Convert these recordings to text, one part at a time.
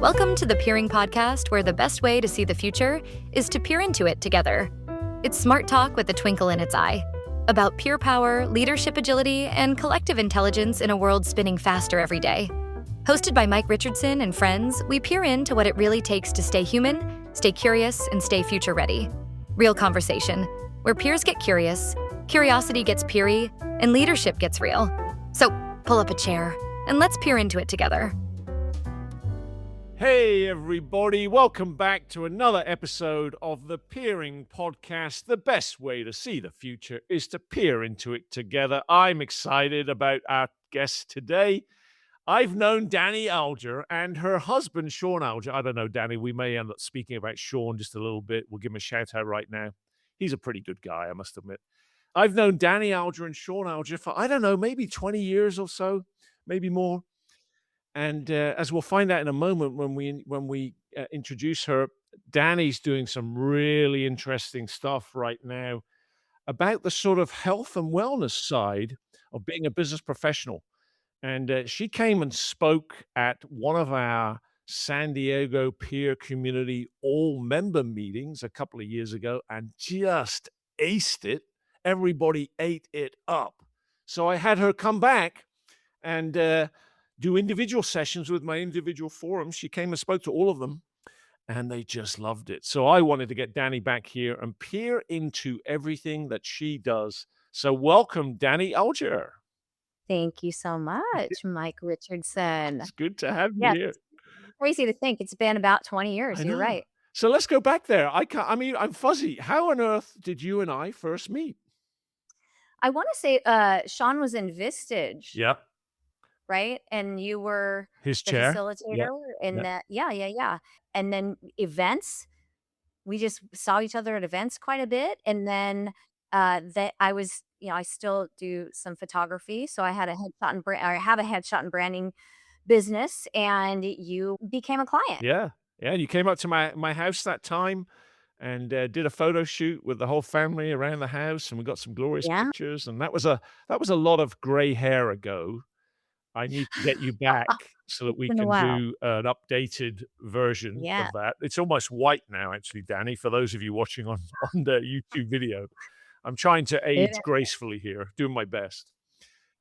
Welcome to the Peering Podcast, where the best way to see the future is to peer into it together. It's smart talk with a twinkle in its eye about peer power, leadership agility, and collective intelligence in a world spinning faster every day. Hosted by Mike Richardson and friends, we peer into what it really takes to stay human, stay curious, and stay future ready. Real conversation, where peers get curious, curiosity gets peery, and leadership gets real. So pull up a chair and let's peer into it together. Hey everybody, welcome back to another episode of the Peering Podcast. The best way to see the future is to peer into it together. I'm excited about our guest today. I've known Dani Alger and her husband, Sean Alger. I don't know, Dani, we may end up speaking about Sean just a little bit. We'll give him a shout out right now. He's a pretty good guy, I must admit. I've known Dani Alger and Sean Alger for, I don't know, maybe 20 years or so, maybe more. And as we'll find out in a moment when we introduce her, Dani's doing some really interesting stuff right now about the sort of health and wellness side of being a business professional. And she came and spoke at one of our San Diego peer community all member meetings a couple of years ago and just aced it. Everybody ate it up. So I had her come back and do individual sessions with my individual forums. She came and spoke to all of them, and they just loved it. So I wanted to get Dani back here and peer into everything that she does. So welcome, Dani Alger. Thank you so much, Mike Richardson. It's good to have you Yes, here. it's crazy to think it's been about 20 years. I You're know. right. So let's go back there. I'm fuzzy. How on earth did you and I first meet? I want to say Sean was in Vistage, Yep. right? And you were His the chair. facilitator in Yep. that. Yeah. And then events, we just saw each other at events quite a bit. And then that I was, I still do some photography. So I had I have a headshot and branding business, and you became a client. Yeah. Yeah. And you came up to my house that time and did a photo shoot with the whole family around the house, and we got some glorious Yeah. pictures. And that was a lot of gray hair ago. I need to get you back so that we Been a can while. do an updated version Yeah. of that. It's almost white now, actually, Dani, for those of you watching on the YouTube video. I'm trying to age It- gracefully here, doing my best.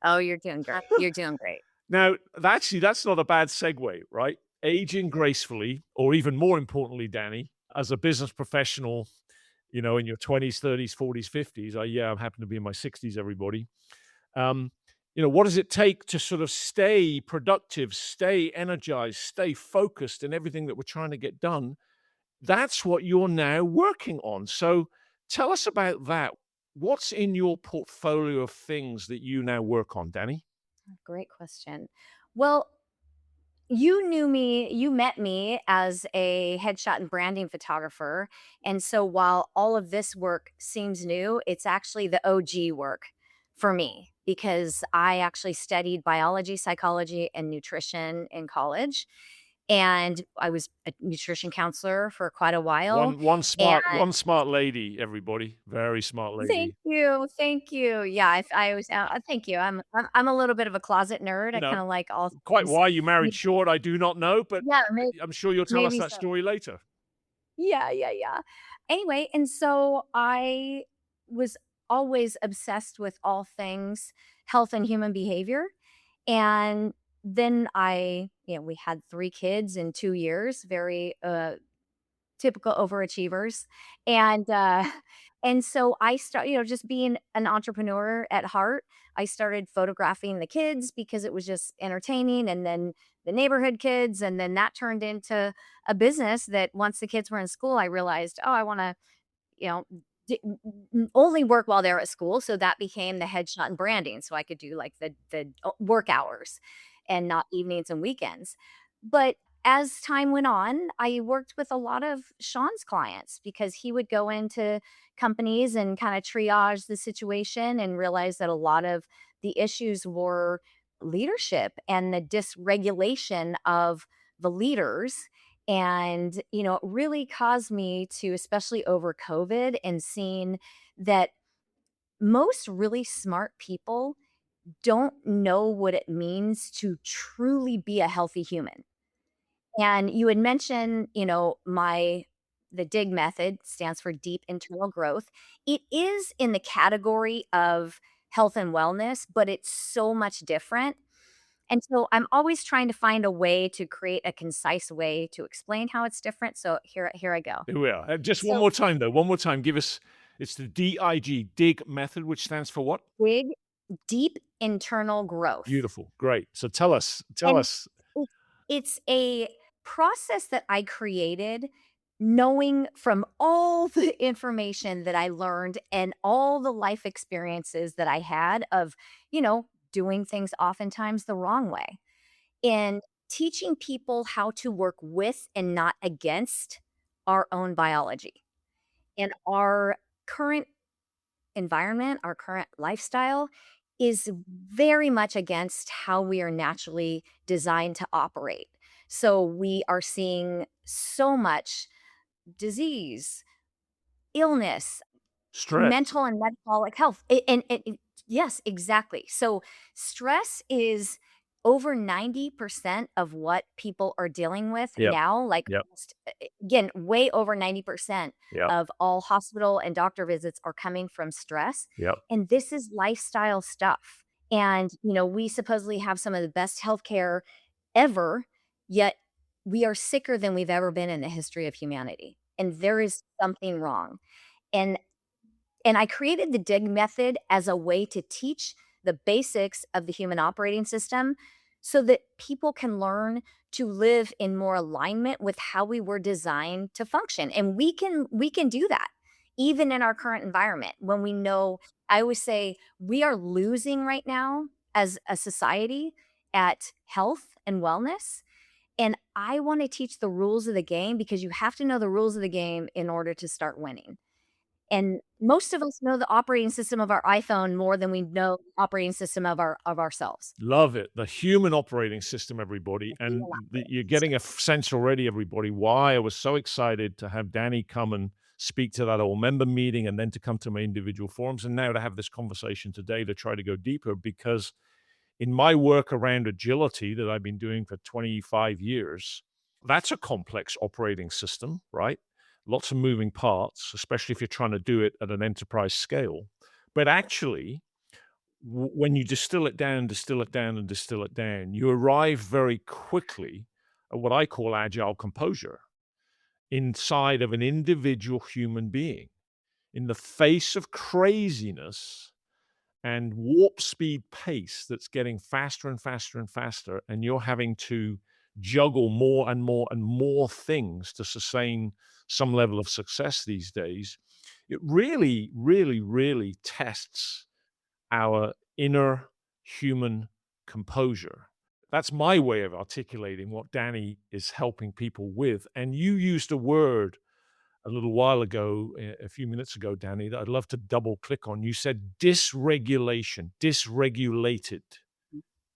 Oh, you're doing great. You're doing great. Now, that's not a bad segue, right? Aging gracefully, or even more importantly, Dani, as a business professional, in your 20s, 30s, 40s, 50s. I'm happen to be in my 60s, everybody. What does it take to sort of stay productive, stay energized, stay focused in everything that we're trying to get done? That's what you're now working on. So tell us about that. What's in your portfolio of things that you now work on, Dani? Great question. Well, you met me as a headshot and branding photographer. And so while all of this work seems new, it's actually the OG work for me because I actually studied biology, psychology, and nutrition in college. And I was a nutrition counselor for quite a while. One And smart lady, everybody. Very smart lady. thank you. Yeah, I was. Thank you. I'm a little bit of a closet nerd. You I know, kind of like all Quite things. why you married short, I do not know, but Yeah, I'm sure you'll tell us maybe that so. story later. Yeah. Anyway, and so I was always obsessed with all things health and human behavior. And then we had 3 kids in 2 years, very typical overachievers. And and so I start, just being an entrepreneur at heart, I started photographing the kids because it was just entertaining, and then the neighborhood kids, and then that turned into a business that once the kids were in school, I realized, oh, I want to, you know, only work while they're at school. So that became the headshot and branding. So I could do like the work hours and not evenings and weekends. But as time went on, I worked with a lot of Sean's clients because he would go into companies and kind of triage the situation and realize that a lot of the issues were leadership and the dysregulation of the leaders. And, it really caused me to, especially over COVID and seeing that most really smart people don't know what it means to truly be a healthy human. And you had mentioned, the DIG method stands for deep internal growth. It is in the category of health and wellness, but it's so much different. And so I'm always trying to find a way to create a concise way to explain how it's different. So here I go. Here we are. Just one So more time, though. One more time. Give us. It's the DIG, dig method, which stands for what? dig deep internal growth. Beautiful. Great. So tell us. Tell And us. it it's a process that I created knowing from all the information that I learned and all the life experiences that I had of, doing things oftentimes the wrong way, and teaching people how to work with and not against our own biology. And our current environment, our current lifestyle is very much against how we are naturally designed to operate. So we are seeing so much disease, illness, Stress. mental and metabolic health. Yes, exactly. So stress is over 90% of what people are dealing with Yep. now, like, Yep. again, way over 90% Yep. of all hospital and doctor visits are coming from stress, Yep. and this is lifestyle stuff. And, we supposedly have some of the best healthcare ever, yet we are sicker than we've ever been in the history of humanity, and there is something wrong. And I created the DIG method as a way to teach the basics of the human operating system so that people can learn to live in more alignment with how we were designed to function. And we can do that even in our current environment when we know. I always say we are losing right now as a society at health and wellness. And I want to teach the rules of the game because you have to know the rules of the game in order to start winning. And most of us know the operating system of our iPhone more than we know the operating system of ourselves. Love it. The human operating system, everybody. The And human you're operating getting system. a sense already, everybody, why I was so excited to have Dani come and speak to that all member meeting and then to come to my individual forums and now to have this conversation today to try to go deeper because in my work around agility that I've been doing for 25 years, that's a complex operating system, right? Lots of moving parts, especially if you're trying to do it at an enterprise scale. But actually, when you distill it down, distill it down, and distill it down, you arrive very quickly at what I call agile composure inside of an individual human being. In the face of craziness, and warp speed pace that's getting faster and faster and faster, and you're having to juggle more and more and more things to sustain some level of success these days, it really, really, really tests our inner human composure. That's my way of articulating what Dani is helping people with. And you used a word a little while ago, a few minutes ago, Dani, that I'd love to double click on. You said dysregulation, dysregulated.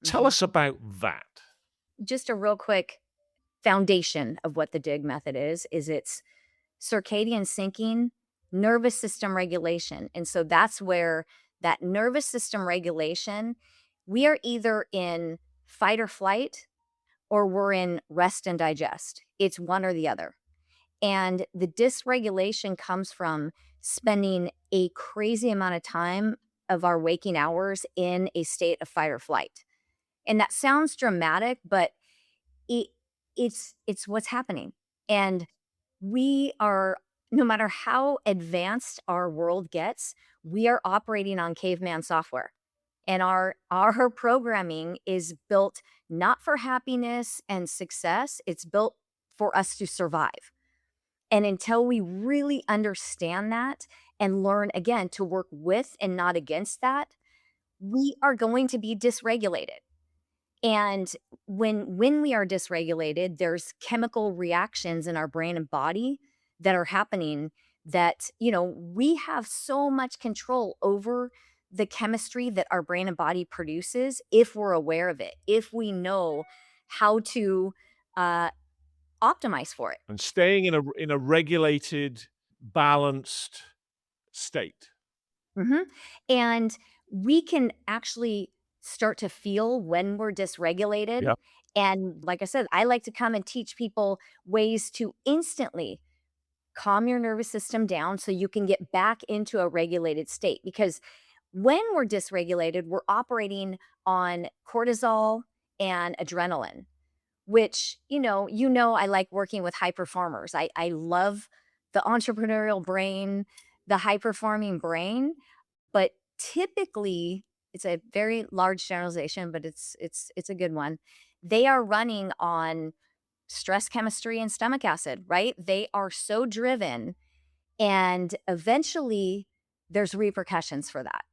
Tell Mhm. us about that. Just a real quick foundation of what the DIG method is it's circadian syncing, nervous system regulation. And so that's where that nervous system regulation, we are either in fight or flight or we're in rest and digest. It's one or the other. And the dysregulation comes from spending a crazy amount of time of our waking hours in a state of fight or flight. And that sounds dramatic, but it it's what's happening. And we are, no matter how advanced our world gets, we are operating on caveman software. And our programming is built not for happiness and success, it's built for us to survive. And until we really understand that and learn again to work with and not against that, we are going to be dysregulated. And when we are dysregulated, there's chemical reactions in our brain and body that are happening that, we have so much control over the chemistry that our brain and body produces if we're aware of it, if we know how to uh, optimize for it. And staying in a regulated, balanced state. Mhm. And we can actually start to feel when we're dysregulated. Yeah. And like I said, I like to come and teach people ways to instantly calm your nervous system down so you can get back into a regulated state. Because when we're dysregulated, we're operating on cortisol and adrenaline, which, I like working with high performers. I love the entrepreneurial brain, the high performing brain, but typically it's a very large generalization, but it's a good one. They are running on stress chemistry and stomach acid, right? They are so driven, and eventually there's repercussions for that.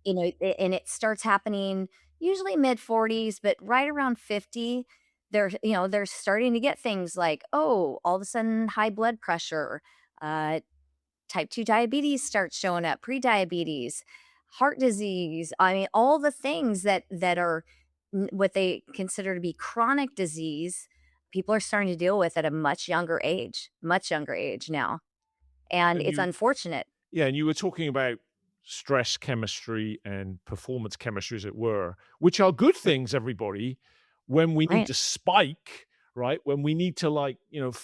And it starts happening usually mid 40s, but right around 50, they're starting to get things like, oh, all of a sudden high blood pressure, uh, type 2 diabetes starts showing up, pre-diabetes, heart disease. I mean, all the things that are what they consider to be chronic disease, people are starting to deal with at a much younger age now. And And it's you unfortunate. Yeah, and you were talking about stress chemistry and performance chemistry, as it were, which are good things, everybody, when we need Right. to spike, right? When we need to, like,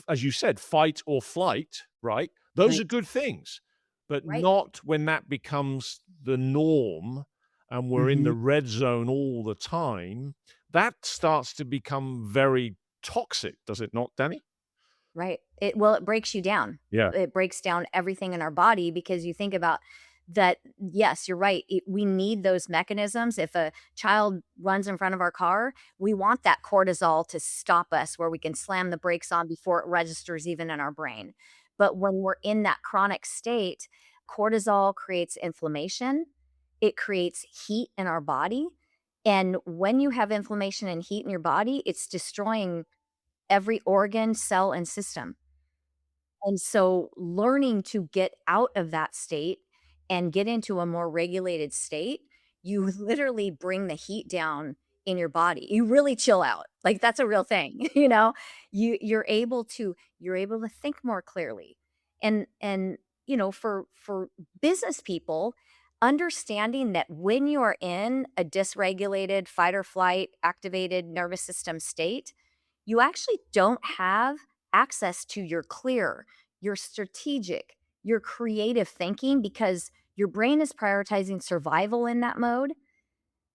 as you said, fight or flight, right? Those are Right. good things, but Right. not when that becomes the norm and we're in the Mhm. red zone all the time. That starts to become very toxic, does it not, Danny? Right. It breaks you down. Yeah, It breaks down everything in our body because you think about that. Yes, you're right. We need those mechanisms. If a child runs in front of our car, we want that cortisol to stop us where we can slam the brakes on before it registers even in our brain. But when we're in that chronic state, cortisol creates inflammation. It creates heat in our body. And when you have inflammation and heat in your body, it's destroying every organ, cell, and system. And so learning to get out of that state and get into a more regulated state, you literally bring the heat down in your body. You really chill out. Like that's a real thing, you know? You're able to think more clearly. And for business people, understanding that when you are in a dysregulated fight or flight activated nervous system state, you actually don't have access to your clear, your strategic, your creative thinking because your brain is prioritizing survival in that mode.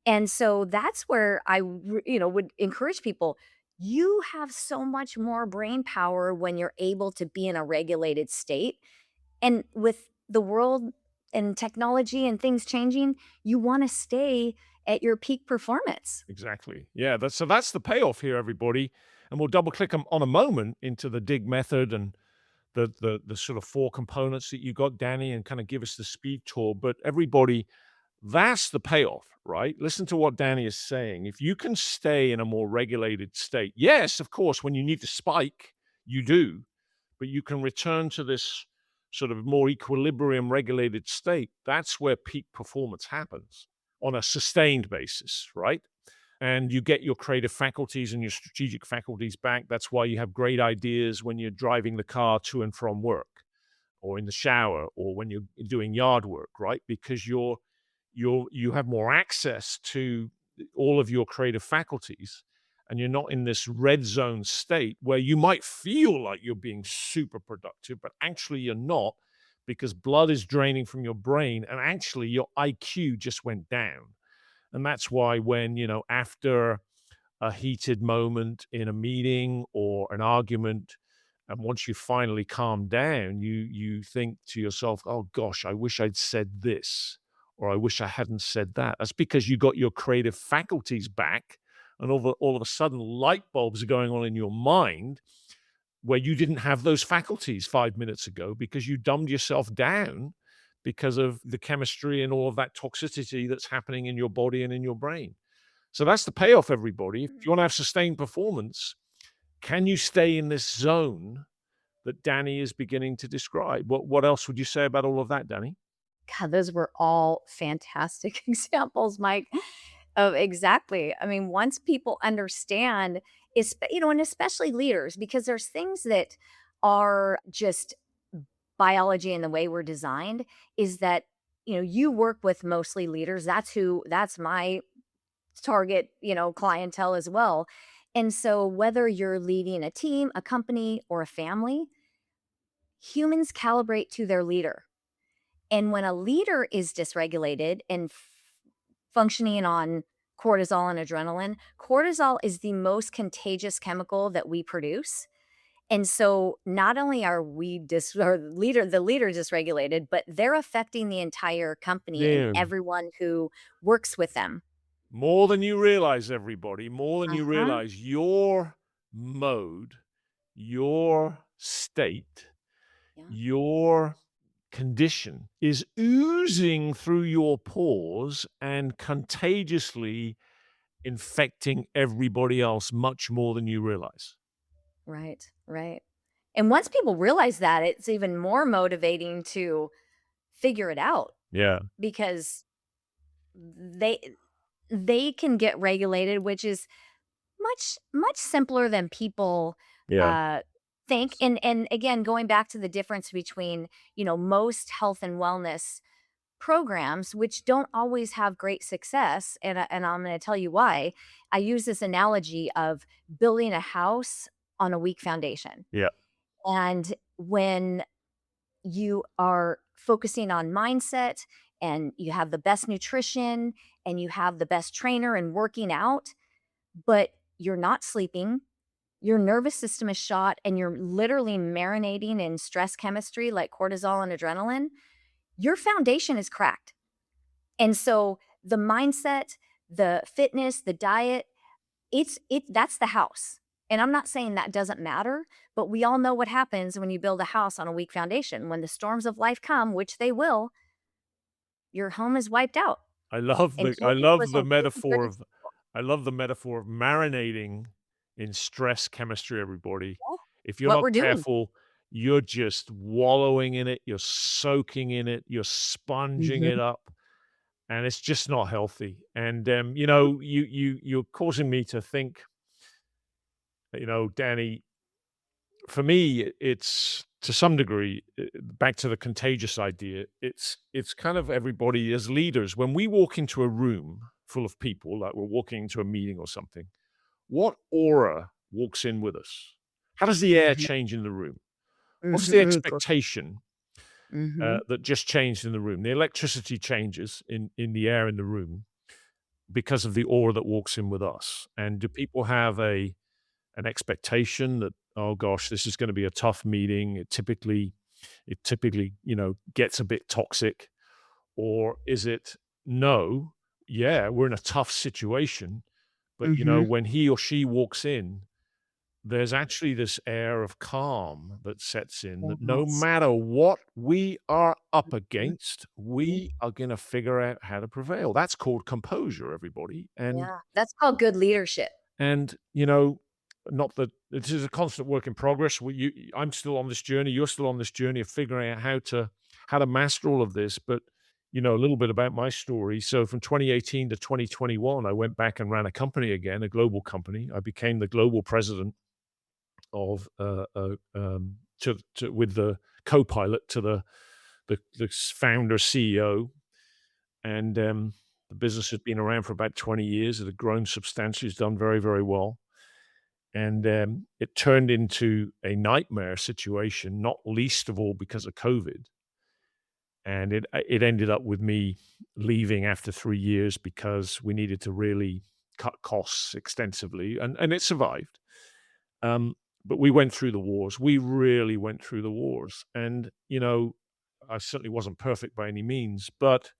And so that's where would encourage people. You have so much more brain power when you're able to be in a regulated state. And with the world and technology and things changing, you want to stay at your peak performance. exactly. Yeah, that's the payoff here, everybody. And we'll double click on a moment into the dig method and the sort of 4 components that you got, Danny, and kinda give us the speed tour. But everybody, that's the payoff, right? Listen to what Danny is saying. If you can stay in a more regulated state, yes, of course, when you need to spike, you do, but you can return to this sort of more equilibrium regulated state. That's where peak performance happens on a sustained basis, right? And you get your creative faculties and your strategic faculties back. That's why you have great ideas when you're driving the car to and from work or in the shower or when you're doing yard work, right? Because you have more access to all of your creative faculties and you're not in this red zone state where you might feel like you're being super productive, but actually you're not because blood is draining from your brain and actually your IQ just went down. And that's why when, after a heated moment in a meeting or an argument, and once you finally calm down, you think to yourself, "Oh gosh, I wish I'd said this," or "I wish I hadn't said that." That's because you got your creative faculties back, and all of a sudden, light bulbs are going on in your mind where you didn't have those faculties 5 minutes ago because you dumbed yourself down because of the chemistry and all of that toxicity that's happening in your body and in your brain. So that's the payoff, everybody. If you want to have sustained performance, can you stay in this zone that Danny is beginning to describe? What else would you say about all of that, Danny? God, those were all fantastic examples, Mike, of exactly. I mean, once people understand, and especially leaders, because there's things that are just biology and the way we're designed, is that, you work with mostly leaders. That's my target, clientele as well. And so whether you're leading a team, a company, or a family, humans calibrate to their leader. And when a leader is dysregulated and functioning on cortisol and adrenaline, cortisol is the most contagious chemical that we produce. And so not only are we the leader dysregulated, but they're affecting the entire company and Man, everyone who works with them. more than you realize, everybody, more than you Uh-huh. realize, your mode, your state, Yeah. your condition is oozing through your pores and contagiously infecting everybody else much more than you realize. Right. Right. And once people realize that, it's even more motivating to figure it out Yeah, because they they can get regulated, which is much simpler than people yeah, uh think. And again, going back to the difference between, most health and wellness programs, which don't always have great success, and I'm going to tell you why. I use this analogy of building a house on a weak foundation. yeah. And when you are focusing on mindset and you have the best nutrition and you have the best trainer and working out, but you're not sleeping, your nervous system is shot, and you're literally marinating in stress chemistry like cortisol and adrenaline, your foundation is cracked. And so the mindset, the fitness, the diet, that's the house. And I'm not saying that doesn't matter, but we all know what happens when you build a house on a weak foundation. When the storms of life come, which they will, your home is wiped out. I love And the I killing was love a the really good metaphor of example. I love the metaphor of marinating in stress chemistry, everybody. Yeah. If you're What not we're doing. careful, you're just wallowing in it, you're soaking in it, you're sponging Mhm. it up, and it's just not healthy. And, you're causing me to think, Danny, for me, it's to some degree, back to the contagious idea, it's kind of everybody as leaders. When we walk into a room full of people, like we're walking into a meeting or something, what aura walks in with us? How does the air Mhm. change in the room? What's the Mhm. expectation Mhm. that just changed in the room? The electricity changes in the air in the room because of the aura that walks in with us. And do people have an expectation that, oh gosh, this is going to be a tough meeting? It typically, gets a bit toxic, or is it no? Yeah, we're in a tough situation, but Mhm. when he or she walks in, there's actually this air of calm that sets in, that no Yes. matter what we are up Mhm. against, Mhm. we are going to figure out how to prevail. That's called composure, everybody. And Yeah. That's called good leadership. and not that this is a constant work in progress. I'm still on this journey. You're still on this journey of figuring out how to master all of this. But a little bit about my story. So from 2018 to 2021, I went back and ran a company again, a global company. I became the global president of with the co-pilot to the founder CEO, and the business has been around for about 20 years. It had grown substantially. It's done very, very well. And it turned into a nightmare situation, not least of all because of COVID. And it ended up with me leaving after 3 years because we needed to really cut costs extensively, and it survived. Um, but we went through the wars. We really went through the wars, and I certainly wasn't perfect by any means. But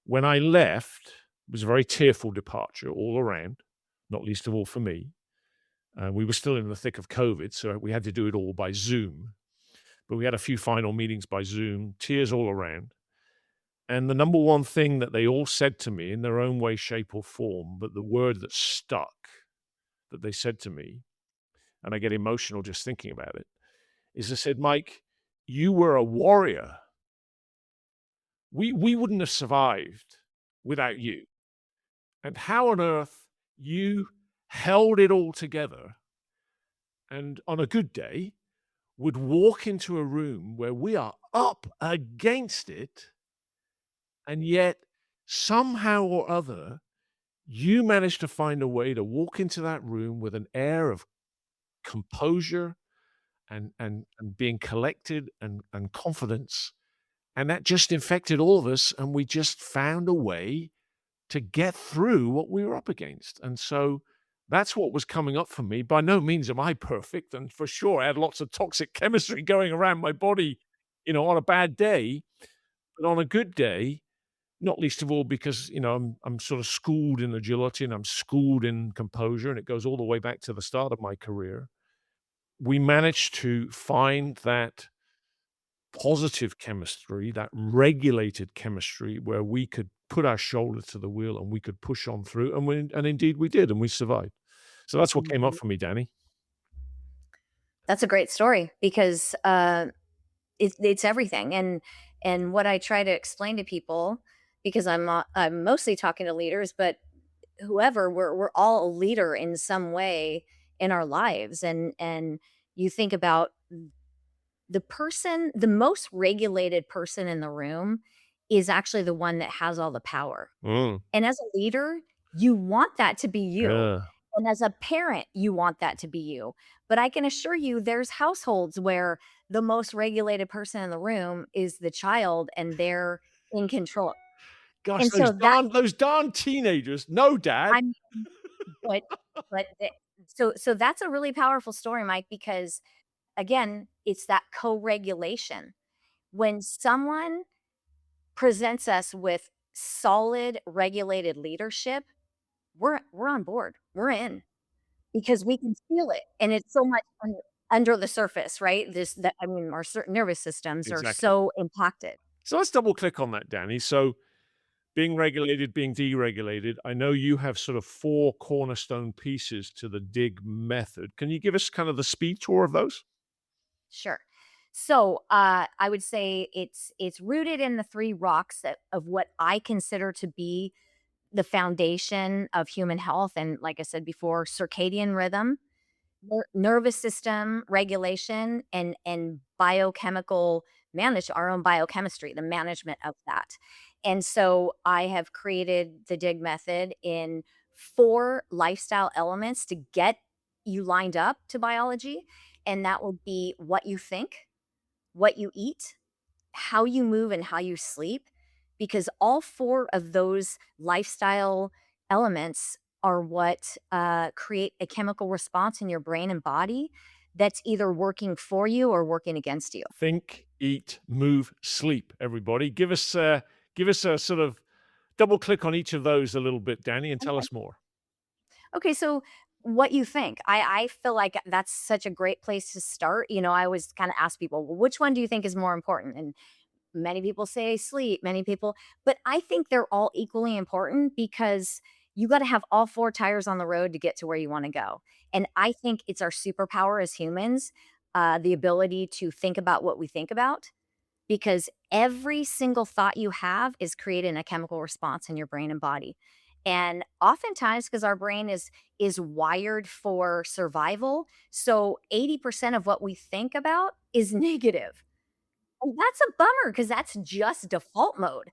when I left, it was a very tearful departure all around, not least of all for me. We were still in the thick of COVID, so we had to do it all by Zoom. But we had a few final meetings by Zoom, tears all around. And the number one thing that they all said to me in their own way, shape, or form, but the word that stuck that they said to me, and I get emotional just thinking about it, is they said, Mike, you were a warrior. We wouldn't have survived without you. And how on earth you held it all together, and on a good day would walk into a room where we are up against it, and yet somehow or other You managed to find a way to walk into that room with an air of composure and being collected and confidence, and that just infected all of us, and we just found a way to get through what we were up against. And so that's what was coming up for me. By no means am I perfect, and for sure I had lots of toxic chemistry going around my body, on a bad day. But on a good day, not least of all because, I'm sort of schooled in agility and I'm schooled in composure, and it goes all the way back to the start of my career. We managed to find that positive chemistry, that regulated chemistry where we could put our shoulder to the wheel and we could push on through, and indeed we did, and we survived. So that's what came up Mhm. for me, Danny. That's a great story because it's everything. And what I try to explain to people, because I'm mostly talking to leaders, but whoever, we're all a leader in some way in our lives. And you think about the most regulated person in the room is actually the one that has all the power. Mm, And as a leader, you want that to be you. yeah. And as a parent, you want that to be you. But I can assure you there's households where the most regulated person in the room is the child and they're in control. Gosh, And so that those darn teenagers. No, dad. I mean, but but the so that's a really powerful story, Mike, because again, it's that co-regulation. When someone presents us with solid regulated leadership, we're on board. We're in. Because we can feel it, and it's so much under the surface, right? This that I mean, our certain nervous systems are Exactly. so impacted. So let's double click on that, Danny. So being regulated, being deregulated, I know you have sort of 4 cornerstone pieces to the dig method. Can you give us kind of the speed tour of those? Sure. So, I would say it's rooted in the 3 rocks that of what I consider to be the foundation of human health, and like I said before, circadian rhythm, nervous system regulation, and biochemical manage our own biochemistry, the management of that. And so I have created the dig method in 4 lifestyle elements to get you lined up to biology, and that will be what you think, what you eat, how you move, and how you sleep, because all 4 of those lifestyle elements are what create a chemical response in your brain and body that's either working for you or working against you. Think, eat, move, sleep, everybody. Give us a sort of double click on each of those a little bit, Danny, and tell Okay. us more. Okay, so what you think? I feel like that's such a great place to start. I always kind of ask people, well, which one do you think is more important? And many people say sleep, many people, but I think they're all equally important because you got to have all 4 tires on the road to get to where you want to go. And I think it's our superpower as humans, the ability to think about what we think about, because every single thought you have is creating a chemical response in your brain and body. And oftentimes, because our brain is wired for survival, so 80% of what we think about is negative. And that's a bummer because that's just default mode.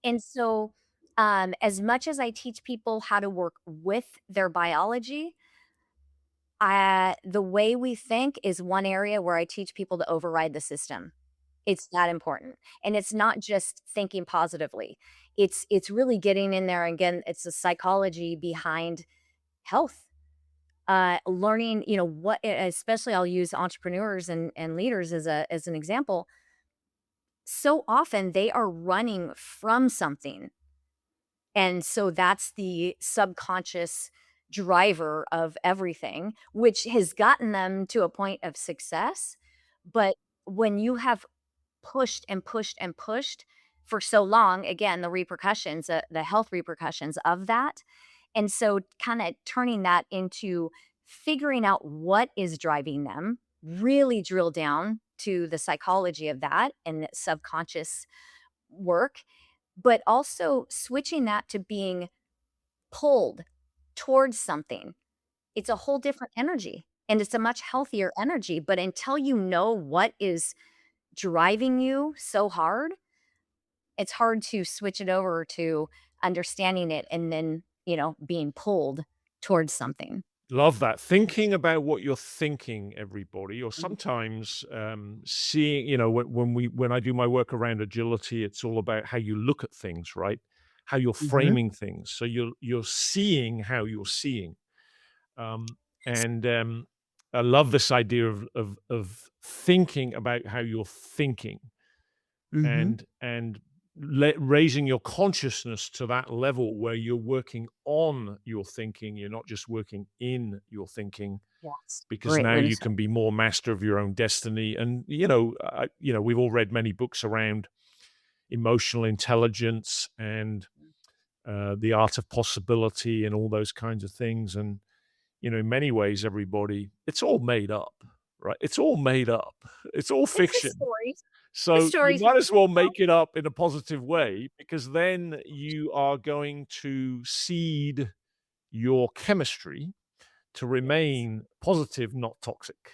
And so, as much as I teach people how to work with their biology, the way we think is one area where I teach people to override the system. It's that important. And it's not just thinking positively. It's really getting in there. Again, it's the psychology behind health. Learning, especially I'll use entrepreneurs and leaders as an example. So often they are running from something. And so that's the subconscious driver of everything, which has gotten them to a point of success. But when you have pushed and pushed and pushed for so long, again, the repercussions, the health repercussions of that. And so, kind of turning that into figuring out what is driving them, really drill down to the psychology of that and the subconscious work, but also switching that to being pulled towards something. It's a whole different energy and it's a much healthier energy. But until you know what is driving you so hard, it's hard to switch it over to understanding it and then being pulled towards something. Love that. Thinking about what you're thinking, everybody, or Mhm. sometimes seeing, when I do my work around agility, it's all about how you look at things, right? How you're Mhm. framing things. So you're seeing how you're seeing. Um, and I love this idea of thinking about how you're thinking Mhm. and raising your consciousness to that level where you're working on your thinking. You're not just working in your thinking, Yes. because Great now way to you say can it. be more master of your own destiny. And we've all read many books around emotional intelligence and the art of possibility and all those kinds of things. And in many ways, everybody, it's all made up, right? It's all made up. It's all It's just fiction. stories. The So you stories we might as well tell. make it up in a positive way, because then you are going to seed your chemistry to Yes. remain positive, not toxic.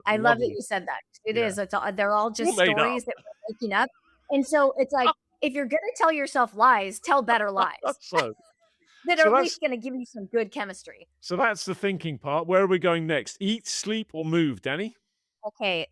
I love that Lovely. you said that. It Yeah. is. It's all they're all All just made up. stories that we're making up. And so it's like, if you're gonna tell yourself lies, tell better lies So that are so at that's least gonna give you some good chemistry. so that's the thinking part. Where are we going next? Eat, sleep, or move, Danny? Okay,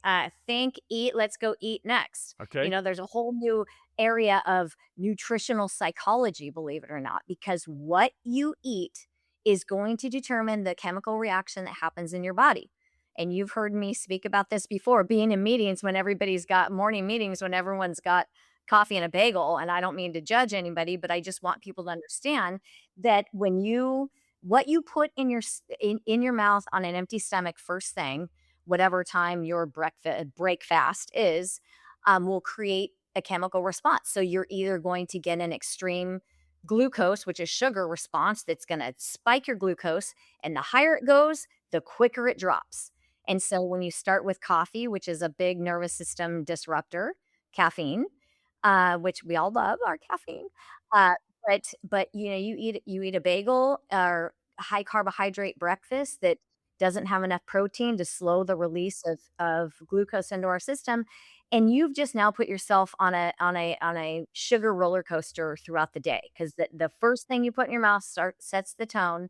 think, eat, let's go eat next. Okay. There's a whole new area of nutritional psychology, believe it or not, because what you eat is going to determine the chemical reaction that happens in your body. And you've heard me speak about this before, being in meetings when everybody's got morning meetings, when everyone's got coffee and a bagel. And I don't mean to judge anybody, but I just want people to understand that what you put in your mouth on an empty stomach first thing, whatever time your breakfast break fast is, will create a chemical response. So you're either going to get an extreme glucose, which is sugar response, that's going to spike your glucose, and the higher it goes, the quicker it drops. And so when you start with coffee, which is a big nervous system disruptor, caffeine, which we all love our caffeine, uh, but you eat a bagel or high carbohydrate breakfast that doesn't have enough protein to slow the release of glucose into our system, and you've just now put yourself on a sugar roller coaster throughout the day, because the first thing you put in your mouth sets the tone.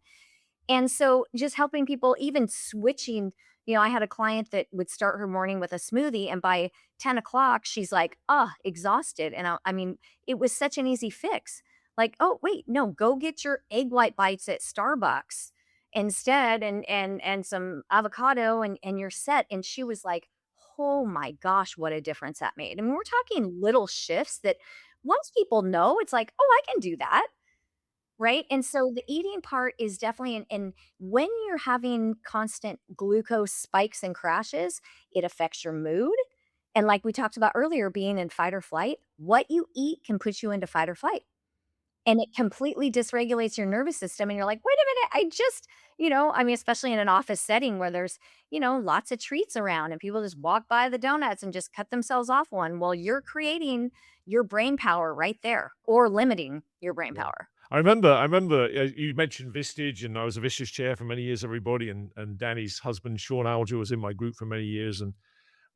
And so just helping people, even switching, I had a client that would start her morning with a smoothie, and by 10 o'clock, she's like, oh, exhausted. And I mean, it was such an easy fix. Like, oh, wait, no, go get your egg white bites at Starbucks instead, and some avocado, and you're set. And she was like, oh my gosh, what a difference that made. I mean, we're talking little shifts that once people know, it's like, oh, I can do that. Right? And so the eating part is definitely, and when you're having constant glucose spikes and crashes, it affects your mood. And like we talked about earlier, being in fight or flight, what you eat can put you into fight or flight. And it completely dysregulates your nervous system. And you're like, wait a minute, I mean, especially in an office setting where there's, lots of treats around and people just walk by the donuts and just cut themselves off one. Well, you're creating your brain power right there, or limiting your brain Yeah. power. I remember, you mentioned Vistage, and I was a Vistage chair for many years, everybody, and Danny's husband, Sean Alger, was in my group for many years, and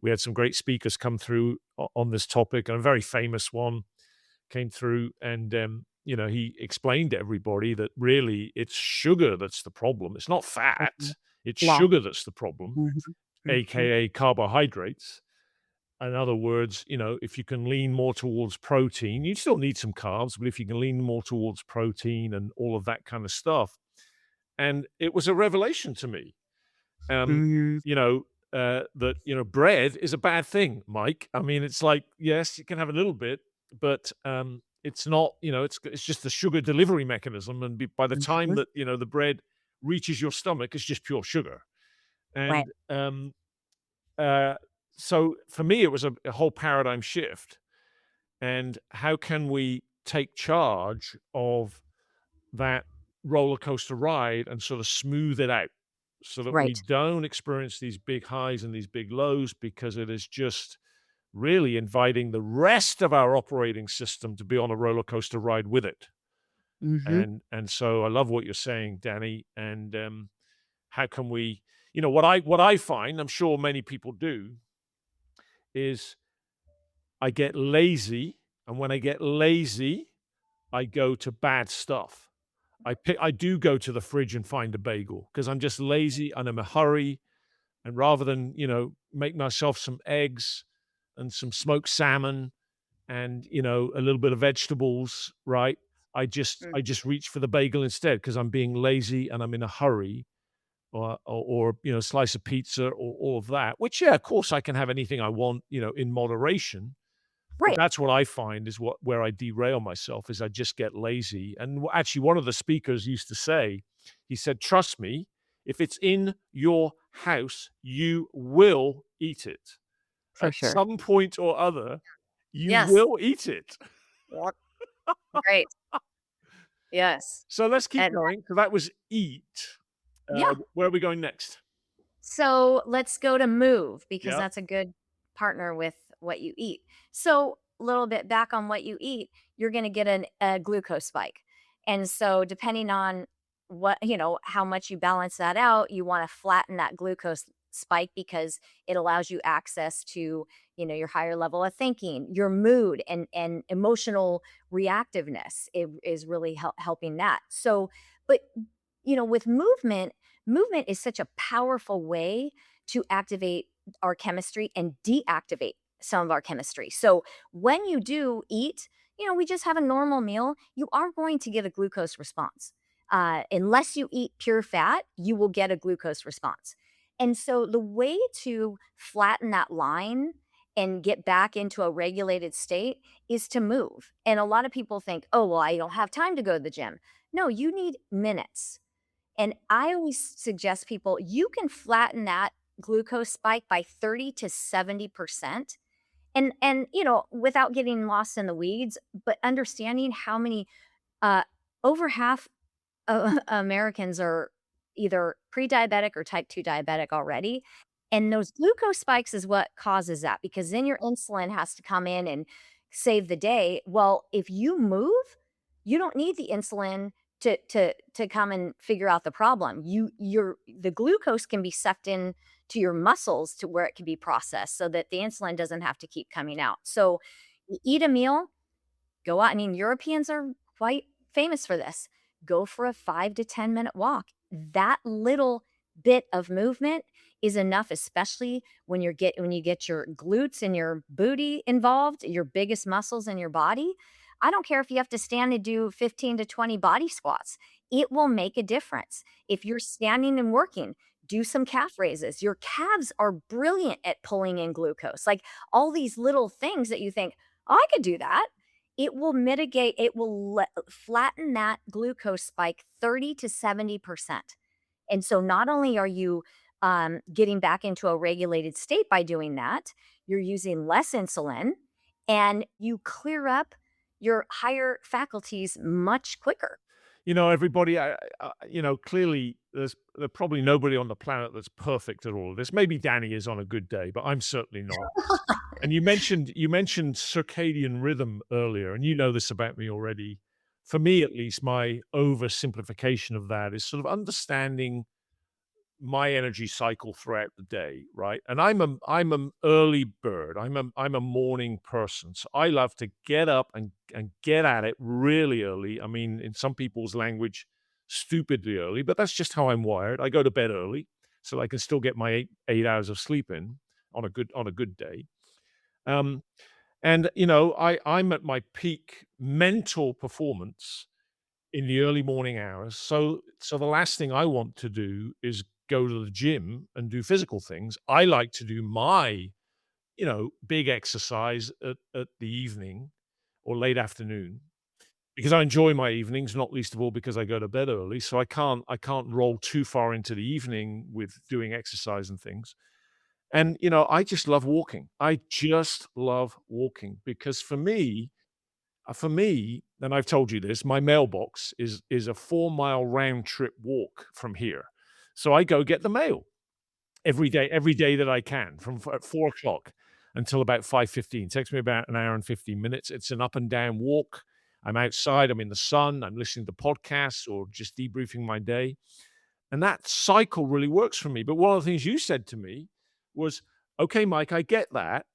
we had some great speakers come through on this topic, and a very famous one came through, and he explained to everybody that really it's sugar that's the problem. It's not Mhm. fat, it's Yeah. sugar that's the problem, Mhm. Mhm. aka carbohydrates. In other words, if you can lean more towards protein, you still need some carbs, but if you can lean more towards protein and all of that kind of stuff. And it was a revelation to me, um, Mhm. that, bread is a bad thing, Mike. I mean, it's like, yes, you can have a little bit, but it's not, it's just the sugar delivery mechanism. And by the time Mhm. that, the bread reaches your stomach, it's just pure sugar. Right. And uh, so for me, it was a whole paradigm shift. And how can we take charge of that roller coaster ride and sort of smooth it out so that we Right. don't experience these big highs and these big lows, because it is just really inviting the rest of our operating system to be on a roller coaster ride with it. Mhm. And so I love what you're saying, Danny. And how can we, what I find, I'm sure many people do, is I get lazy, and when I get lazy, I go to bad stuff. I do go to the fridge and find a bagel because I'm just lazy and I'm in a hurry, and rather than, make myself some eggs and some smoked salmon and, a little bit of vegetables, right? I Mm. just reach for the bagel instead because 'cause I'm being lazy and I'm in a hurry, or, a slice of pizza or all of that, which, yeah, of course, I can have anything I want, in moderation. But Right. that's what I find is where I derail myself is I just get lazy. And actually, one of the speakers used to say, he said, "Trust me, if it's in your house, you will eat it. For At sure. some point or other, you Yes. will eat it." Yep. Right. Yes. So let's keep And going. So that was eat. yeah. Where are we going next? So let's go to move because Yeah. that's a good partner with what you eat. So, a little bit back on what you eat, you're going to get a glucose spike. And so, depending on how much you balance that out, you want to flatten that glucose spike because it allows you access to, your higher level of thinking, your mood and emotional reactiveness is really helping that. So, but with movement is such a powerful way to activate our chemistry and deactivate some of our chemistry. So when you do eat, we just have a normal meal, you are going to get a glucose response. Unless you eat pure fat, you will get a glucose response. And so the way to flatten that line and get back into a regulated state is to move. And a lot of people think, oh, well, I don't have time to go to the gym. No, you need minutes. And I always suggest people, you can flatten that glucose spike by 30 to 70%. And without getting lost in the weeds, but understanding how many uh over half Americans are either pre-diabetic or type 2 diabetic already. And those glucose spikes is what causes that because then your insulin has to come in and save the day. Well, if you move, you don't need the insulin to come and figure out the problem. The glucose can be sucked in to your muscles to where it can be processed so that the insulin doesn't have to keep coming out. So you eat a meal, go out. I mean, Europeans are quite famous for this. Go for a 5 to 10 minute walk. That little bit of movement is enough, especially when you get your glutes and your booty involved, your biggest muscles in your body. I don't care if you have to stand and do 15 to 20 body squats. It will make a difference. If you're standing and working, do some calf raises. Your calves are brilliant at pulling in glucose. Like all these little things that you think, oh, I could do that, it will flatten that glucose spike 30 to 70%. And so not only are you getting back into a regulated state by doing that, you're using less insulin and you clear up your higher faculties much quicker. Everybody, clearly there's probably nobody on the planet that's perfect at all of this. Maybe Danny is on a good day, but I'm certainly not. And you mentioned circadian rhythm earlier, and you know this about me already. For me, at least, my oversimplification of that is sort of understanding my energy cycle throughout the day, right? And I'm an early bird. I'm a morning person. So I love to get up and get at it really early. I mean, in some people's language, stupidly early, but that's just how I'm wired. I go to bed early so I can still get my eight hours of sleep in on a good day. Um, and I'm at my peak mental performance in the early morning hours. So the last thing I want to do is go to the gym and do physical things. I like to do my, big exercise at the evening or late afternoon because I enjoy my evenings, not least of all because I go to bed early. So I can't roll too far into the evening with doing exercise and things. And I just love walking. I just love walking because for me, and I've told you this, my mailbox is a 4 mile round trip walk from here. So I go get the mail every day that I can from at 4 o'clock until about 5:15. Takes me about an hour and 15 minutes. It's an up and down walk. I'm outside, I'm in the sun, I'm listening to podcasts or just debriefing my day. And that cycle really works for me. But one of the things you said to me was, okay, Mike, I get that.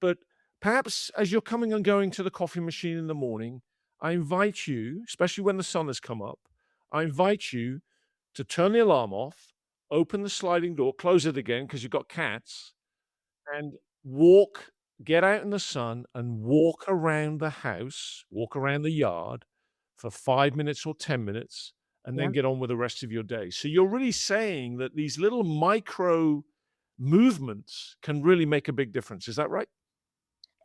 But perhaps as you're coming and going to the coffee machine in the morning, I invite you, especially when the sun has come up, I invite you to turn the alarm off, open the sliding door, close it again because you've got cats, and walk, get out in the sun and walk around the house, walk around the yard for 5 minutes or 10 minutes, and then Yeah. get on with the rest of your day. So you're really saying that these little micro movements can really make a big difference. Is that right?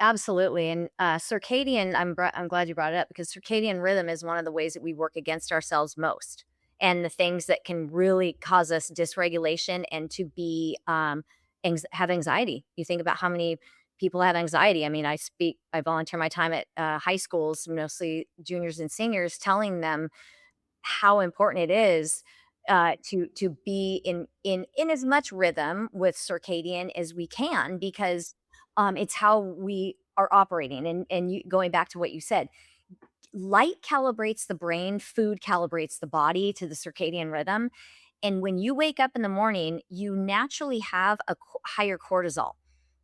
Absolutely, and, circadian I'm glad you brought it up because circadian rhythm is one of the ways that we work against ourselves most, and the things that can really cause us dysregulation and to be, have anxiety. You think about how many people have anxiety. I mean, I volunteer my time at, high schools, mostly juniors and seniors, telling them how important it is, to be in as much rhythm with circadian as we can because, it's how we are operating, and you going back to what you said, light calibrates the brain, food calibrates the body to the circadian rhythm, and when you wake up in the morning, you naturally have a higher cortisol.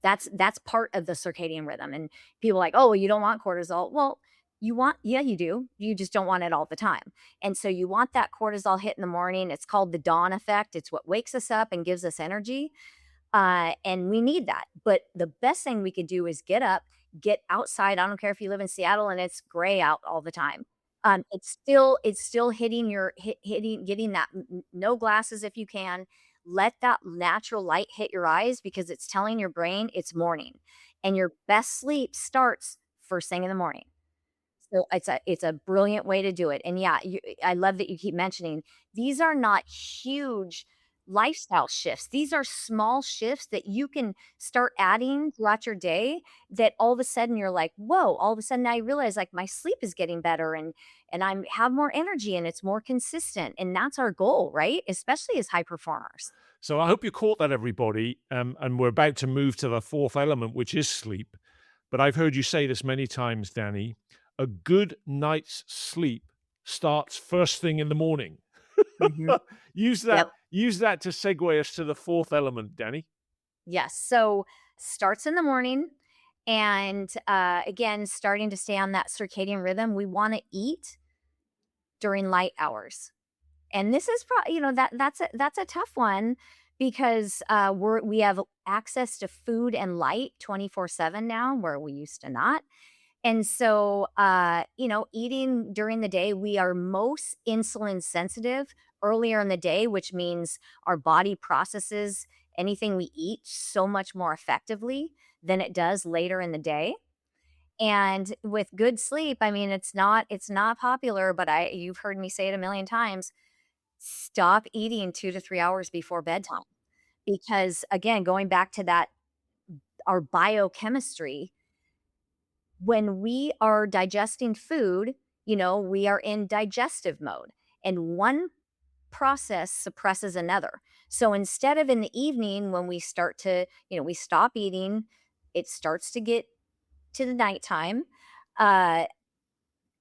That's part of the circadian rhythm, and people are like, "Oh, you don't want cortisol." Well, yeah, you do. You just don't want it all the time. And so you want that cortisol hit in the morning. It's called the dawn effect. It's what wakes us up and gives us energy. And we need that. But the best thing we could do is get up, get outside. I don't care if you live in Seattle and it's gray out all the time. It's still hitting hitting getting that no glasses if you can. Let that natural light hit your eyes because it's telling your brain it's morning, and your best sleep starts first thing in the morning. So it's a brilliant way to do it, and yeah, I love that you keep mentioning these are not huge lifestyle shifts. These are small shifts that you can start adding throughout your day that all of a sudden you're like, "Whoa," all of a sudden I realize, like, my sleep is getting better and I'm have more energy and it's more consistent, and that's our goal, right? Especially as high performers. So I hope you caught that, everybody. And we're about to move to the fourth element, which is sleep. But I've heard you say this many times, Danny. A good night's sleep starts first thing in the morning. Mhm. use that. Yep. Use that to segue us to the fourth element, Danny. Yes. So starts in the morning. And again, starting to stay on that circadian rhythm, we want to eat during light hours. And this is probably, that's a tough one because we have access to food and light 24/7 now, where we used to not. And so, eating during the day, we are most insulin sensitive earlier in the day, which means our body processes anything we eat so much more effectively than it does later in the day. And with good sleep, I mean, it's not popular, but you've heard me say it a million times. Stop eating 2 to 3 hours before bedtime because again, going back to that our biochemistry, when we are digesting food, we are in digestive mode and one process suppresses another. So instead of in the evening when we start to, we stop eating, it starts to get to the nighttime. Uh,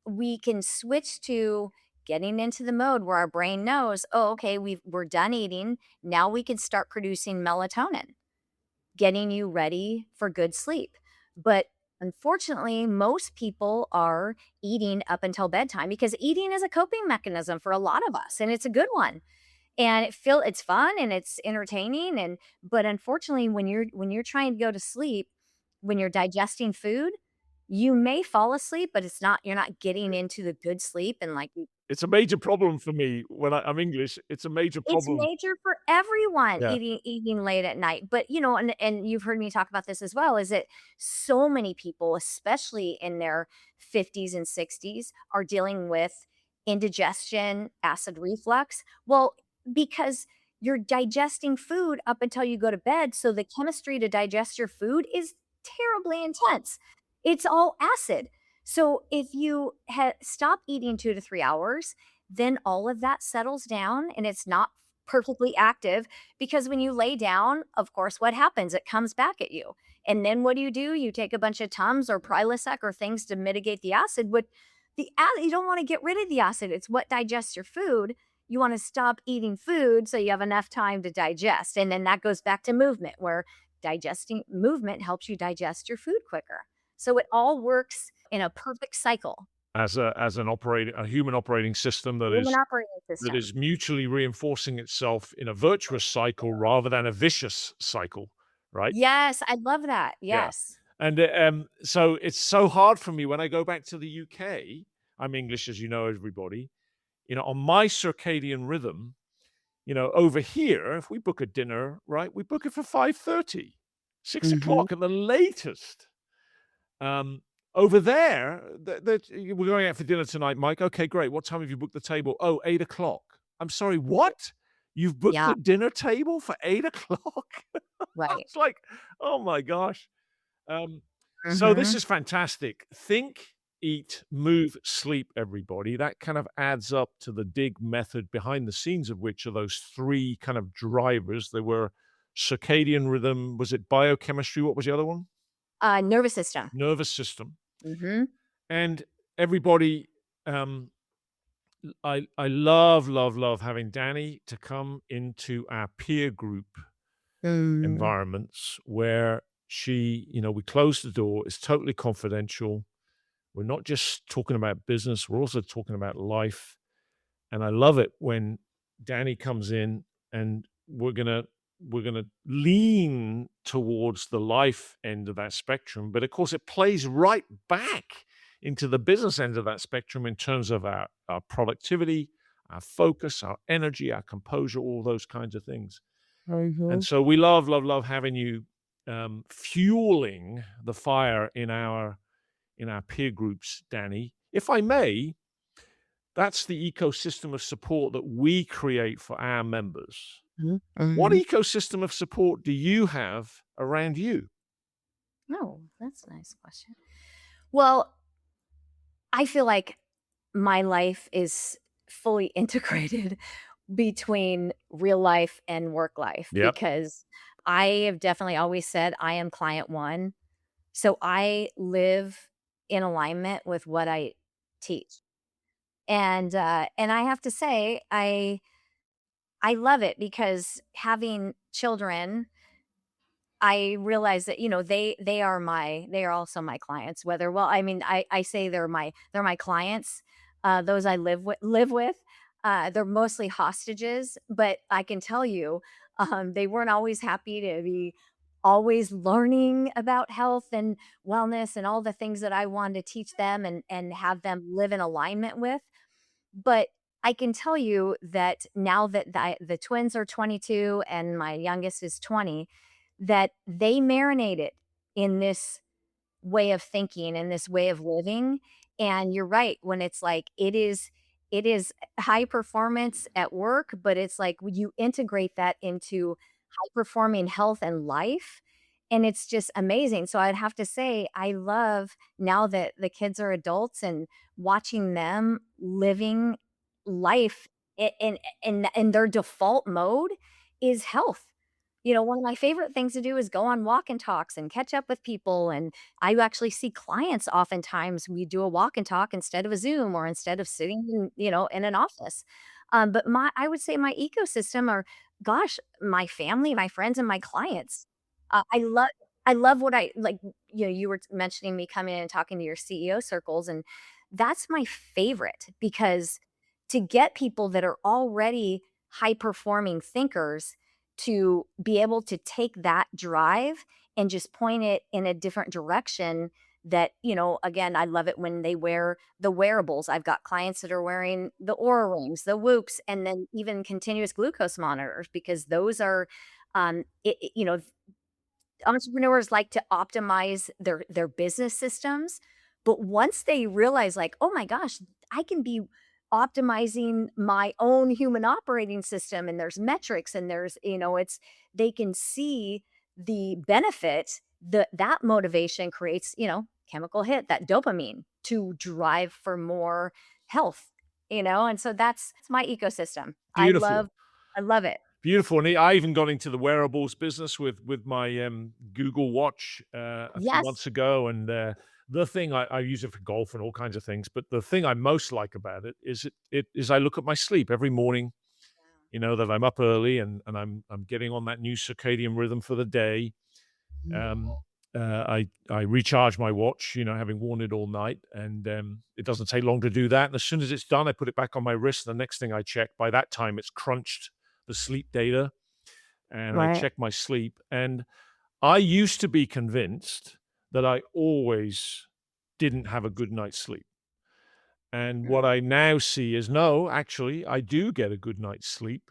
we can switch to getting into the mode where our brain knows, oh, okay, we're done eating. Now we can start producing melatonin, getting you ready for good sleep. But unfortunately, most people are eating up until bedtime because eating is a coping mechanism for a lot of us, and it's a good one. And it's fun and it's entertaining, but unfortunately, when you're trying to go to sleep, when you're digesting food, you may fall asleep, but you're not getting into the good sleep and like It's a major problem for me when I'm English. It's a major it's problem. major for everyone Yeah. eating late at night, but, and you've heard me talk about this as well, is that so many people, especially in their 50s and 60s, are dealing with indigestion, acid reflux. Well, because you're digesting food up until you go to bed, so the chemistry to digest your food is terribly intense. It's all acid. So if you stop eating 2 to 3 hours, then all of that settles down and it's not perfectly active because when you lay down, of course, what happens? It comes back at you. And then what do? You take a bunch of Tums or Prilosec or things to mitigate the acid. What you don't want to get rid of the acid. It's what digests your food. You want to stop eating food so you have enough time to digest. And then that goes back to movement, where digesting movement helps you digest your food quicker. So it all works in a perfect cycle. as a human operating system Human operating that system. is mutually reinforcing itself in a virtuous cycle rather than a vicious cycle, right? Yes, I love that. Yeah. Yes. And, so it's so hard for me when I go back to the UK. I'm English, as you know, everybody. On my circadian rhythm, over here, if we book a dinner, right, we book it for 5:30, 6 o'clock Mhm. at the latest. Um, Over there, we're going out for dinner tonight, Mike. Okay, great. What time have you booked the table? Oh, 8 o'clock. I'm sorry, what? You've booked Yeah, the dinner table for 8 o'clock? right. It's like, oh my gosh. Um, so this Mhm. is fantastic. Think, eat, move, sleep, everybody. That kind of adds up to the dig method behind the scenes of which are those three kind of drivers. They were circadian rhythm. Was it biochemistry? What was the other one? Nervous system. Nervous system. Mhm. And everybody, um, I love, love, love having Dani to come into our peer group Mm. environments where we close the door. It's totally confidential. We're not just talking about business, we're also talking about life. And I love it when Dani comes in and we're gonna lean towards the life end of that spectrum. But of course, it plays right back into the business end of that spectrum in terms of our productivity, our focus, our energy, our composure, all those kinds of things. And Mhm. so we love, love, love having you fueling the fire in our peer groups, Dani. If I may, that's the ecosystem of support that we create for our members. Mhm. What Mhm. ecosystem of support do you have around you? Oh, that's a nice question. Well, I feel like my life is fully integrated between real life and work life Yep. because I have definitely always said I am client one. So I live in alignment with what I teach. And I have to say I love it because having children, I realize that, they are also my clients, whether well, I mean, I say they're my clients, those I live with. They're mostly hostages, but I can tell you, they weren't always happy to be always learning about health and wellness and all the things that I wanted to teach them and have them live in alignment with. But I can tell you that now that the twins are 22 and my youngest is 20, that they marinated in this way of thinking and this way of living. And you're right, when it's like it is high performance at work, but it's like when you integrate that into high performing health and life, and it's just amazing. So I'd have to say I love now that the kids are adults and watching them living life in their default mode is health. One of my favorite things to do is go on walk and talks and catch up with people, and I actually see clients oftentimes we do a walk and talk instead of a Zoom or instead of sitting in an office. But I would say my ecosystem are, gosh, my family, my friends, and my clients. I love what I like. You were mentioning me coming in and talking to your CEO circles, and that's my favorite because to get people that are already high performing thinkers to be able to take that drive and just point it in a different direction that, again, I love it when they wear the wearables. I've got clients that are wearing the Aura rings, the Whoops, and then even continuous glucose monitors because those are, entrepreneurs like to optimize their business systems, but once they realize like, "Oh my gosh, I can be optimizing my own human operating system," and there's metrics and there's, it's they can see the benefit, that motivation creates, chemical hit, that dopamine to drive for more health, and so that's my ecosystem. Beautiful. I love it. Beautiful, and I even got into the wearables business with my, Google Watch, a few Yes. months ago, and, the thing I use it for golf and all kinds of things, but the thing I most like about it is it is I look at my sleep every morning, that I'm up early and I'm getting on that new circadian rhythm for the day, Mhm. um, I recharge my watch, having worn it all night, and it doesn't take long to do that. And as soon as it's done, I put it back on my wrist. The next thing I check, by that time, it's crunched the sleep data, and I Right. check my sleep. And I used to be convinced that I always didn't have a good night's sleep. And what I now see is no, actually, I do get a good night's sleep.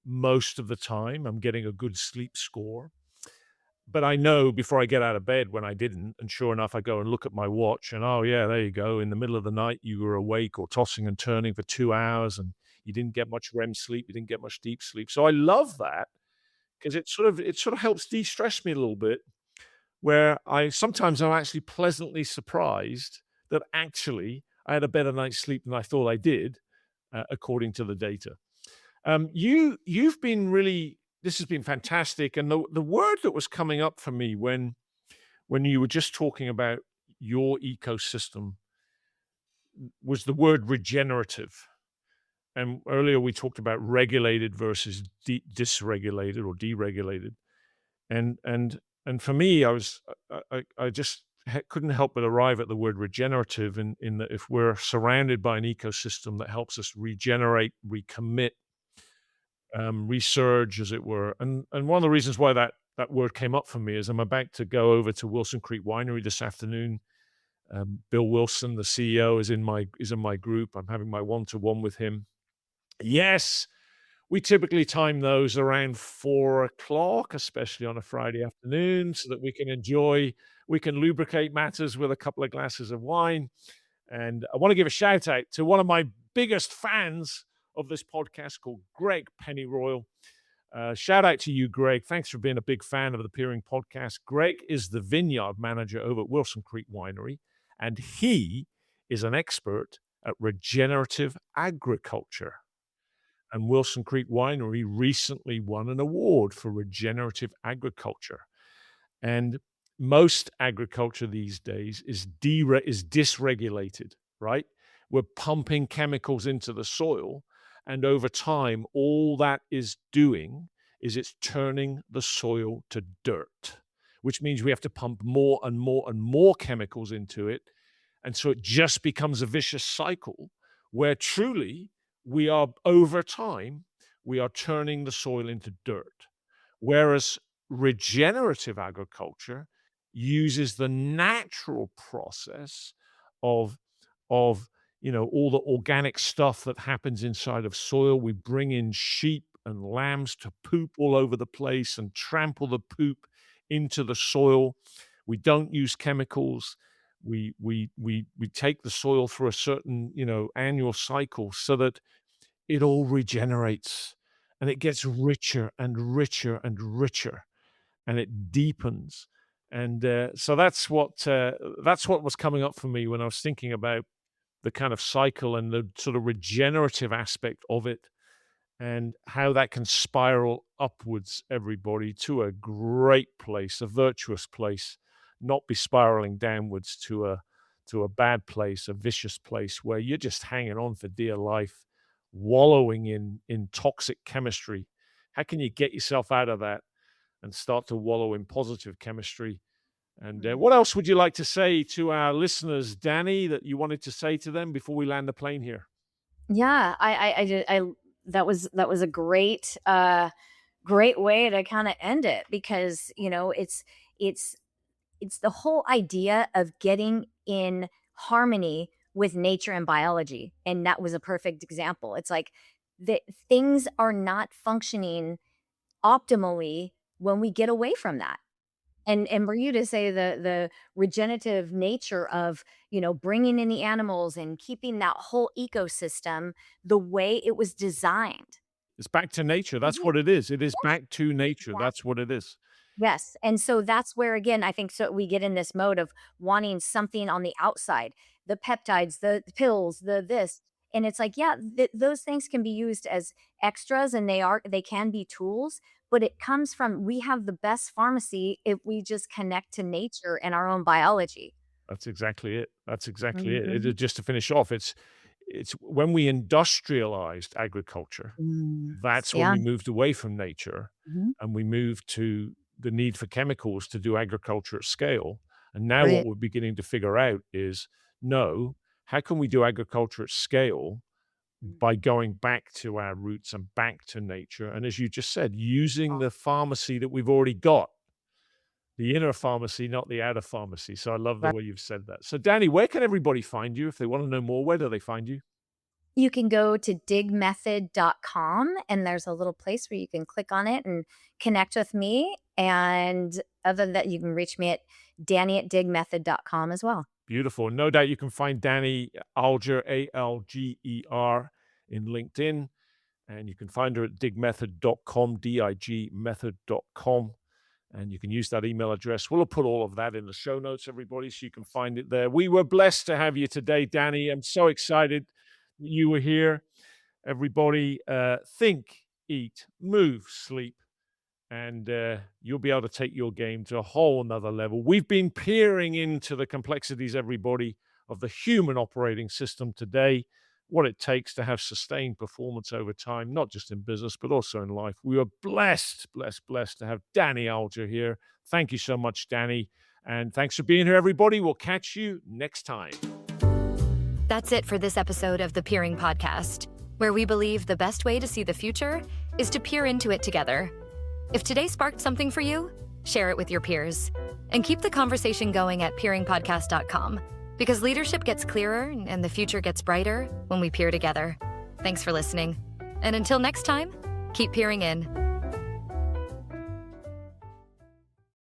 Most of the time, I'm getting a good sleep score. But I know before I get out of bed when I didn't, and sure enough, I go and look at my watch and, oh, yeah, there you go. In the middle of the night, you were awake or tossing and turning for 2 hours, and you didn't get much REM sleep, you didn't get much deep sleep. So I love that because it sort of helps de-stress me a little bit, where I'm actually pleasantly surprised that actually I had a better night's sleep than I thought I did, according to the data. You've been really this has been fantastic, and the word that was coming up for me when you were just talking about your ecosystem was the word regenerative. And earlier we talked about regulated versus dysregulated or deregulated. And for me, I just couldn't help but arrive at the word regenerative in that if we're surrounded by an ecosystem that helps us regenerate, recommit, resurge, as it were. And one of the reasons why that word came up for me is I'm about to go over to Wilson Creek Winery this afternoon. Bill Wilson, the CEO, is in my group. I'm having my one-to-one with him. Yes, we typically time those around 4 o'clock, especially on a Friday afternoon, so that we can lubricate matters with a couple of glasses of wine. And I want to give a shout out to one of my biggest fans of this podcast called Greg Pennyroyal. Shout out to you, Greg. Thanks for being a big fan of the Peering Podcast. Greg is the vineyard manager over at Wilson Creek Winery, and he is an expert at regenerative agriculture. And Wilson Creek Winery recently won an award for regenerative agriculture. And most agriculture these days is dysregulated, right? We're pumping chemicals into the soil, and over time, all that is doing is it's turning the soil to dirt, which means we have to pump more and more and more chemicals into it, and so it just becomes a vicious cycle where truly we are over time, we are turning the soil into dirt. Whereas regenerative agriculture uses the natural process of of all the organic stuff that happens inside of soil. We bring in sheep and lambs to poop all over the place and trample the poop into the soil. We don't use chemicals. We take the soil through a certain annual cycle so that it all regenerates and it gets richer and richer and richer and it deepens. And so that's what was coming up for me when I was thinking about the kind of cycle and the sort of regenerative aspect of it and how that can spiral upwards, everybody, to a great place, a virtuous place, not be spiraling downwards to a bad place, a vicious place where you're just hanging on for dear life, wallowing in toxic chemistry. How can you get yourself out of that and start to wallow in positive chemistry? And Mhm. what else would you like to say to our listeners, Danny, that you wanted to say to them before we land the plane here? Yeah, I did that was a great way to kinda end it because, it's it's the whole idea of getting in harmony with nature and biology, and that was a perfect example. It's like the things are not functioning optimally when we get away from that. And for you to say the regenerative nature of, bringing in the animals and keeping that whole ecosystem the way it was designed. It's back to nature. That's Mhm. what it is. It is Yes, back to nature. That's exactly. what it is. Yes, and so that's where again, I think so we get in this mode of wanting something on the outside, the peptides, the pills, the this, and it's like, yeah, those things can be used as extras and they can be tools, but it comes from we have the best pharmacy if we just connect to nature and our own biology. That's exactly it. That's exactly it. Mhm. Just to finish off, it's when we industrialized agriculture, Mm. that's when Yeah. we moved away from nature Mhm. and we moved to the need for chemicals to do agriculture at scale. And now what Right. we're beginning to figure out is, no, how can we do agriculture at scale by going back to our roots and back to nature? And as you just said, using the pharmacy that we've already got, the inner pharmacy, not the outer pharmacy. So I love the Right. way you've said that. So Dani, where can everybody find you if they want to know more? Where do they find you? You can go to digmethod.com and there's a little place where you can click on it and connect with me. And other than that, you can reach me at Dani@digmethod.com as well. Beautiful. No doubt you can find Dani Alger, Alger, in LinkedIn. And you can find her at digmethod.com, digmethod.com. And you can use that email address. We'll put all of that in the show notes, everybody, so you can find it there. We were blessed to have you today, Dani. I'm so excited that you were here. Everybody, think, eat, move, sleep, and you'll be able to take your game to a whole nother level. We've been peering into the complexities, everybody, of the human operating system today, what it takes to have sustained performance over time, not just in business, but also in life. We were blessed to have Dani Alger here. Thank you so much, Dani. And thanks for being here, everybody. We'll catch you next time. That's it for this episode of the Peering Podcast, where we believe the best way to see the future is to peer into it together. If today sparked something for you, share it with your peers. And keep the conversation going at peeringpodcast.com, because leadership gets clearer and the future gets brighter when we peer together. Thanks for listening. And until next time, keep peering in.